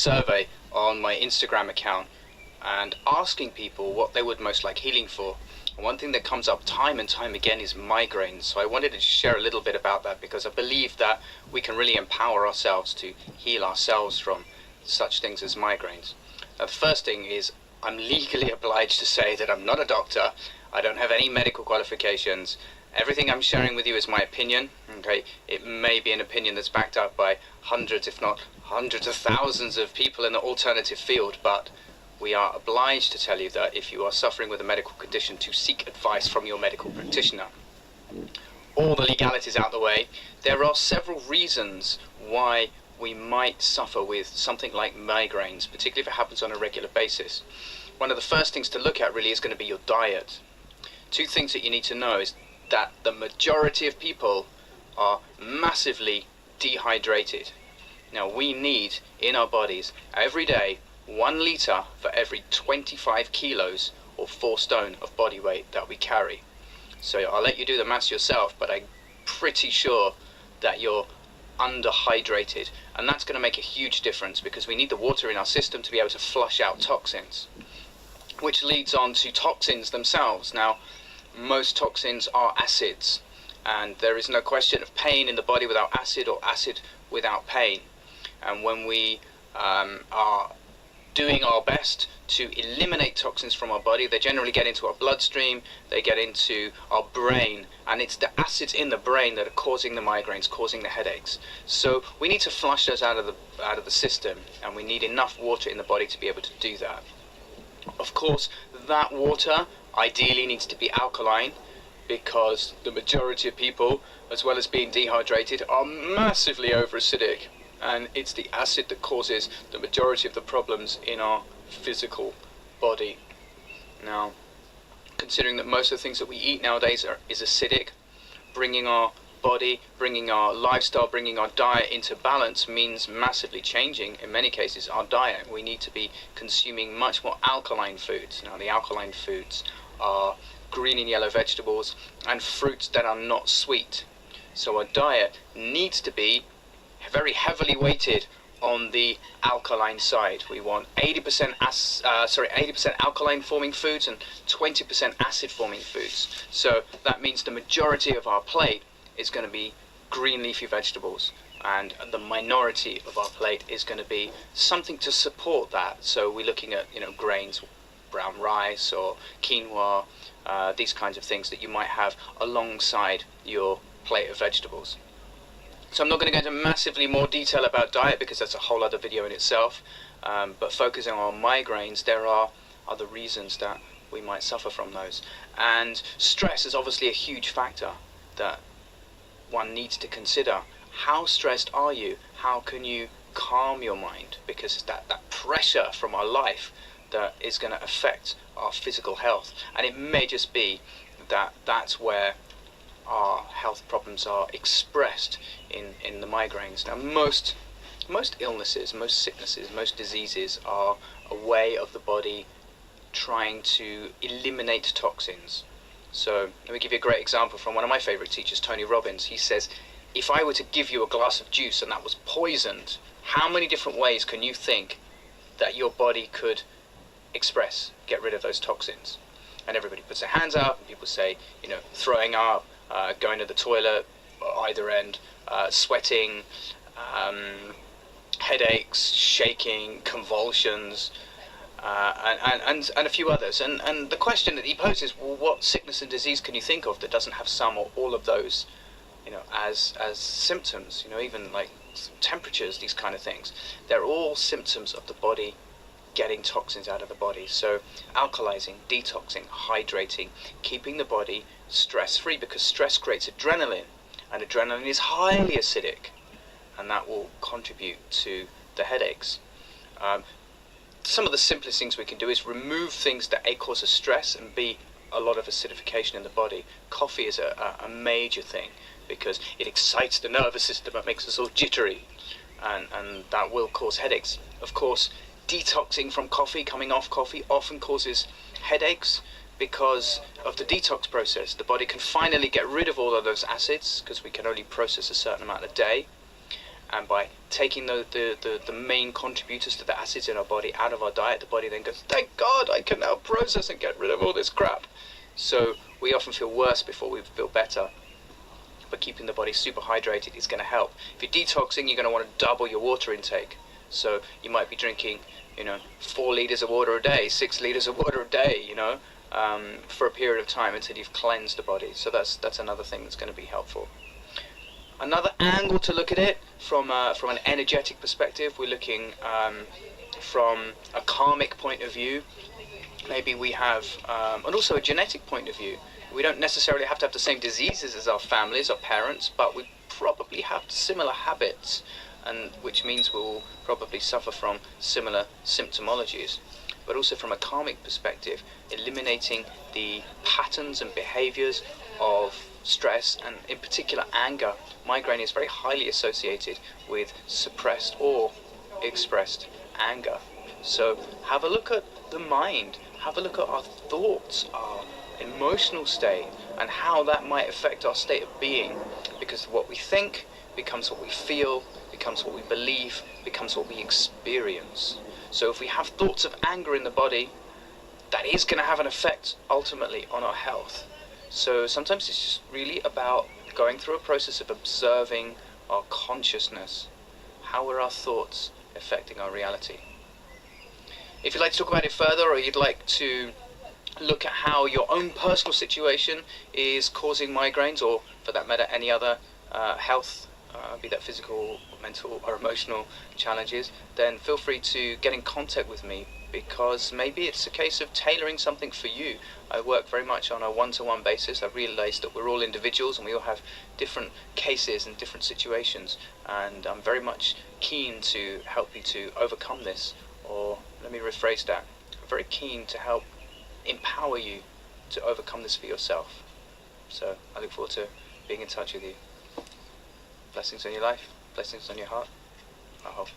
survey on my Instagram account and asking people what they would most like healing for. And one thing that comes up time and time again is migraines. So I wanted to share a little bit about that because I believe that we can really empower ourselves to heal ourselves from such things as migraines. Now, the first thing is I'm legally obliged to say that I'm not a doctor. I don't have any medical qualifications. Everything I'm sharing with you is my opinion. Okay, it may be an opinion that's backed up by hundreds, if not hundreds of thousands of people in the alternative field, but we are obliged to tell you that if you are suffering with a medical condition, to seek advice from your medical practitioner. All the legalities out the way, there are several reasons why we might suffer with something like migraines, particularly if it happens on a regular basis. One of the first things to look at really is going to be your diet. Two things that you need to know is that the majority of people are massively dehydrated. Now, we need in our bodies every day 1 litre for every 25 kilos or 4 stone of body weight that we carry. So I'll let you do the maths yourself, but I'm pretty sure that you're underhydrated, and that's going to make a huge difference because we need the water in our system to be able to flush out toxins, which leads on to toxins themselves. Now, most toxins are acids, and there is no question of pain in the body without acid or acid without pain. And when we are doing our best to eliminate toxins from our body, they generally get into our bloodstream, they get into our brain, and it's the acids in the brain that are causing the migraines, causing the headaches. So we need to flush those out of the system, and we need enough water in the body to be able to do that. Of course, that water ideally needs to be alkaline, because the majority of people, as well as being dehydrated, are massively over-acidic. And it's the acid that causes the majority of the problems in our physical body. Now, considering that most of the things that we eat nowadays is acidic, bringing our body, bringing our lifestyle, bringing our diet into balance means massively changing, in many cases, our diet. We need to be consuming much more alkaline foods. Now, the alkaline foods are green and yellow vegetables and fruits that are not sweet. So our diet needs to be very heavily weighted on the alkaline side. We want 80% alkaline forming foods and 20% acid forming foods. So that means the majority of our plate is going to be green leafy vegetables, and the minority of our plate is going to be something to support that. So we're looking at, grains, brown rice or quinoa, these kinds of things that you might have alongside your plate of vegetables. So I'm not going to go into massively more detail about diet because that's a whole other video in itself, but focusing on migraines, there are other reasons that we might suffer from those. And stress is obviously a huge factor that one needs to consider. How stressed are you? How can you calm your mind? Because it's that pressure from our life that is going to affect our physical health. And it may just be that that's where our health problems are expressed in the migraines. Now, most illnesses, most sicknesses, most diseases are a way of the body trying to eliminate toxins. So let me give you a great example from one of my favorite teachers, Tony Robbins. He says, if I were to give you a glass of juice and that was poisoned, how many different ways can you think that your body could get rid of those toxins? And everybody puts their hands up, and people say, throwing up, going to the toilet, either end, sweating, headaches, shaking, convulsions, and a few others. And the question that he poses, well, what sickness and disease can you think of that doesn't have some or all of those, as symptoms? Even like temperatures, these kind of things. They're all symptoms of the body getting toxins out of the body. So alkalizing, detoxing, hydrating, keeping the body stress-free, because stress creates adrenaline, and adrenaline is highly acidic, and that will contribute to the headaches. Some of the simplest things we can do is remove things that A, cause us stress, and B, a lot of acidification in the body. Coffee is a major thing because it excites the nervous system, it makes us all jittery, and that will cause headaches. Of course, detoxing from coffee, coming off coffee, often causes headaches because of the detox process. The body can finally get rid of all of those acids because we can only process a certain amount a day, and by taking the main contributors to the acids in our body out of our diet, the body then goes, thank God, I can now process and get rid of all this crap. So we often feel worse before we feel better. But keeping the body super hydrated is going to help. If you're detoxing, you're going to want to double your water intake. So you might be drinking, 4 liters of water a day, 6 liters of water a day, for a period of time until you've cleansed the body. So that's another thing that's going to be helpful. Another angle to look at it from an energetic perspective, we're looking from a karmic point of view. Maybe we have, and also a genetic point of view. We don't necessarily have to have the same diseases as our families, our parents, but we probably have similar habits, and which means we'll probably suffer from similar symptomologies. But also from a karmic perspective, eliminating the patterns and behaviors of stress, and in particular anger. Migraine is very highly associated with suppressed or expressed anger. So have a look at the mind, have a look at our thoughts, our emotional state, and how that might affect our state of being, because what we think becomes what we feel, becomes what we believe, becomes what we experience. So if we have thoughts of anger in the body, that is going to have an effect ultimately on our health. So sometimes it's just really about going through a process of observing our consciousness. How are our thoughts affecting our reality? If you'd like to talk about it further, or you'd like to look at how your own personal situation is causing migraines, or for that matter any other health, be that physical, mental or emotional challenges, then feel free to get in contact with me, because maybe it's a case of tailoring something for you. I work very much on a one-to-one basis. I realize that we're all individuals and we all have different cases and different situations, and I'm very much keen to help you to overcome this, or let me rephrase that, I'm very keen to help empower you to overcome this for yourself. So I look forward to being in touch with you. Blessings on your life, blessings on your heart. I hope.